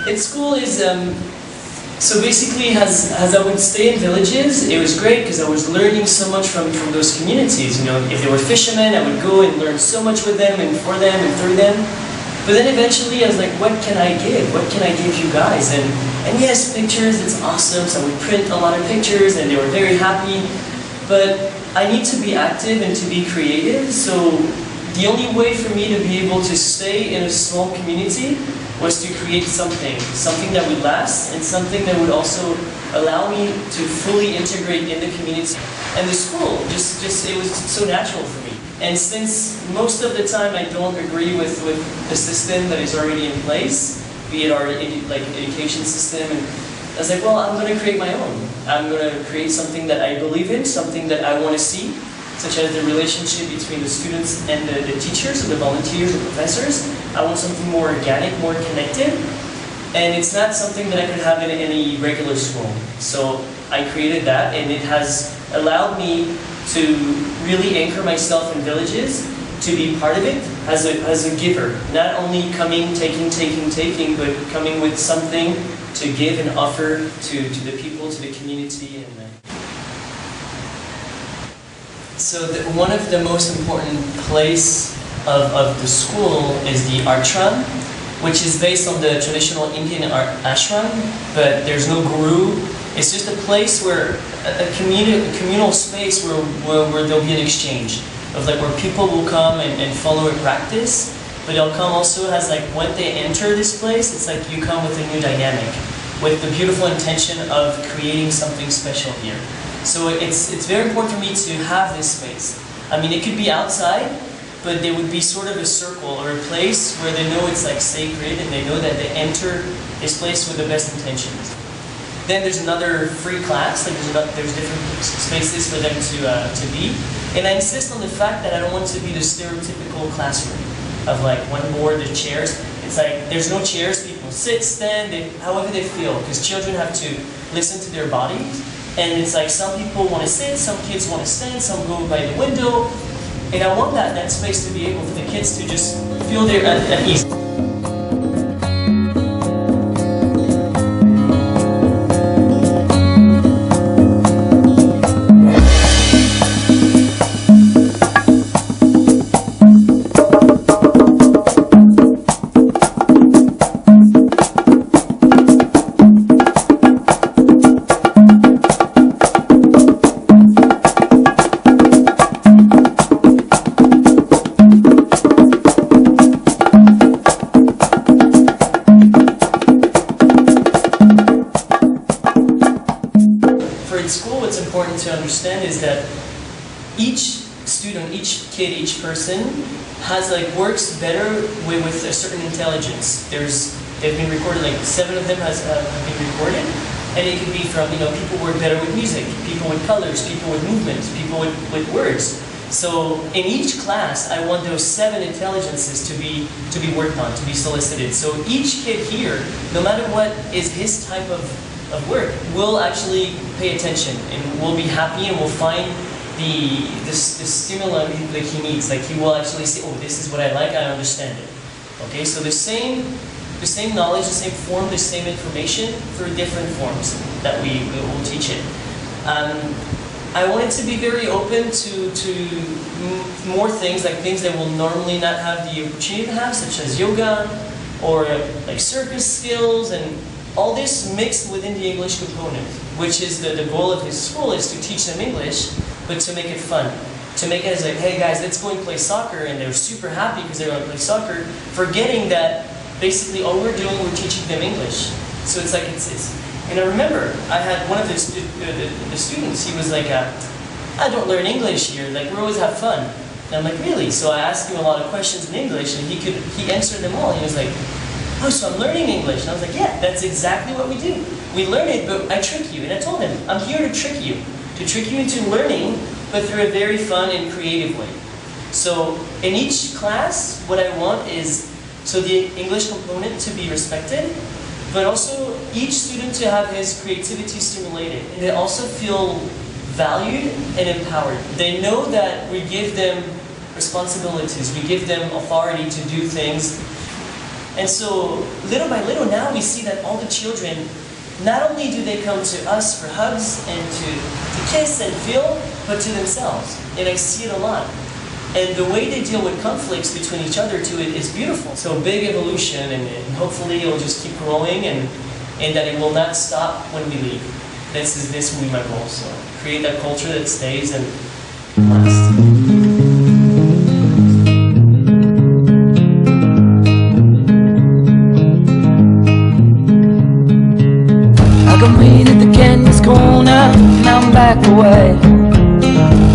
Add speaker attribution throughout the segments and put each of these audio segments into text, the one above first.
Speaker 1: At school is, so basically as I would stay in villages, it was great because I was learning so much from those communities. You know, if they were fishermen, I would go and learn so much with them and for them and through them. But then eventually I was like, what can I give? What can I give you guys? And yes, pictures, it's awesome. So I would print a lot of pictures and they were very happy. But I need to be active and to be creative. So the only way for me to be able to stay in a small community was to create something that would last and something that would also allow me to fully integrate in the community. And the school, just it was so natural for me. And since most of the time I don't agree with the system that is already in place, be it our education system, and I was like, well, I'm going to create my own. I'm going to create something that I believe in, something that I want to see, such as the relationship between the students and the teachers, or the volunteers, the professors. I want something more organic, more connected, and it's not something that I could have in any regular school. So I created that, and it has allowed me to really anchor myself in villages, to be part of it as a giver. Not only coming, taking, but coming with something to give and offer to the people, to the community. So one of the most important places of the school is the ashram, which is based on the traditional Indian ashram, but there's no guru. It's just a place where, a communal space where there'll be an exchange of where people will come and follow a practice, but they'll come also as when they enter this place, it's like you come with a new dynamic, with the beautiful intention of creating something special here. So it's very important for me to have this space. I mean, it could be outside, but there would be sort of a circle or a place where they know it's sacred and they know that they enter this place with the best intentions. Then there's another free class, there's different spaces for them to be. And I insist on the fact that I don't want to be the stereotypical classroom of one board, the chairs. It's there's no chairs, people sit, stand, however they feel, because children have to listen to their bodies. And it's some people want to sit, some kids want to stand, some go by the window. And I want that space to be able for the kids to just feel they're at ease. To understand is that each student, each kid, each person has works better with a certain intelligence. They've been recorded, 7 of them have been recorded, and it could be from people work better with music, people with colors, people with movements, people with words. So in each class, I want those 7 intelligences to be worked on, to be solicited. So each kid here, no matter what is his type of work, will actually pay attention and will be happy and will find the stimulant that he needs. He will actually say, oh, this is what I like, I understand it. Okay, so the same knowledge, the same form, the same information through different forms that we will teach it. I wanted to be very open to more things, things that will normally not have the opportunity to have, such as yoga or circus skills, and all this mixed within the English component, which is the goal of his school, is to teach them English, but to make it fun. To make it as hey guys, let's go and play soccer, and they're super happy because they're going to play soccer, forgetting that basically all we're doing, we're teaching them English. So it's and I remember, I had one of the students, he was I don't learn English here, we always have fun. And I'm like, really? So I asked him a lot of questions in English, and he answered them all. He was like, oh, so I'm learning English. And I was like, yeah, that's exactly what we do. We learn it, but I trick you. And I told him, I'm here to trick you into learning, but through a very fun and creative way. So in each class, what I want is, the English component to be respected, but also each student to have his creativity stimulated. And they also feel valued and empowered. They know that we give them responsibilities, we give them authority to do things And so, little by little, now we see that all the children, not only do they come to us for hugs and to kiss and feel, but to themselves. And I see it a lot. And the way they deal with conflicts between each other too is beautiful. So big evolution, and hopefully it will just keep growing, and that it will not stop when we leave. This will be my goal. So create that culture that stays and lasts.
Speaker 2: Corner, now I'm back away.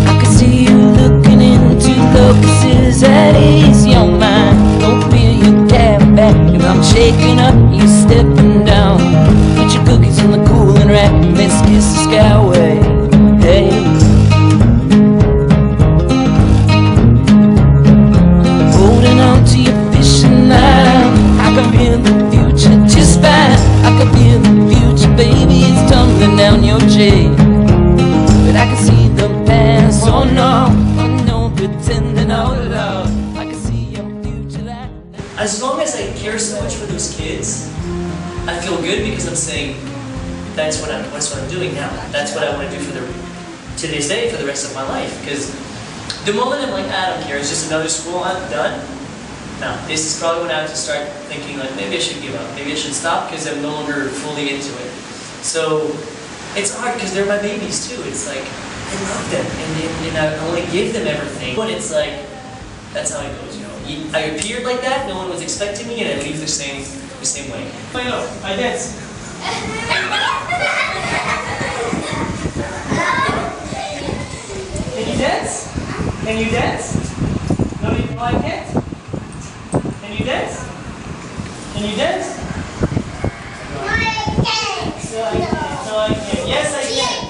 Speaker 2: I can see you looking into locuses at ease. Your mind, don't feel your cab back. If I'm shaking up, you stepping down. Put your cookies in the cooling rack, let's kiss the skyway. Hey, holding on to your fishing line. I can feel the future just fine. I can feel the future, baby, it's tumbling down your chain. But I can see the past, oh no, pretending all love. I can see your future like that.
Speaker 1: As long as I care so much for those kids, I feel good because I'm saying, that's what I'm doing now. That's what I want to do to this day, for the rest of my life. Because the moment I'm like, I don't care, it's just another school, I'm done. Now, this is probably when I have to start thinking like, maybe I should give up, maybe I should stop because I'm no longer fully into it. So, it's hard because they're my babies too. It's like, I love them and I want to give them everything. But it's like, that's how it goes, you know. I appeared like that, no one was expecting me, and I leave the same way. I know, I dance. Can you dance? Can you dance? No, I can't. Can you dance? Can you dance? No, I can't. No, I can't. Yes, I can.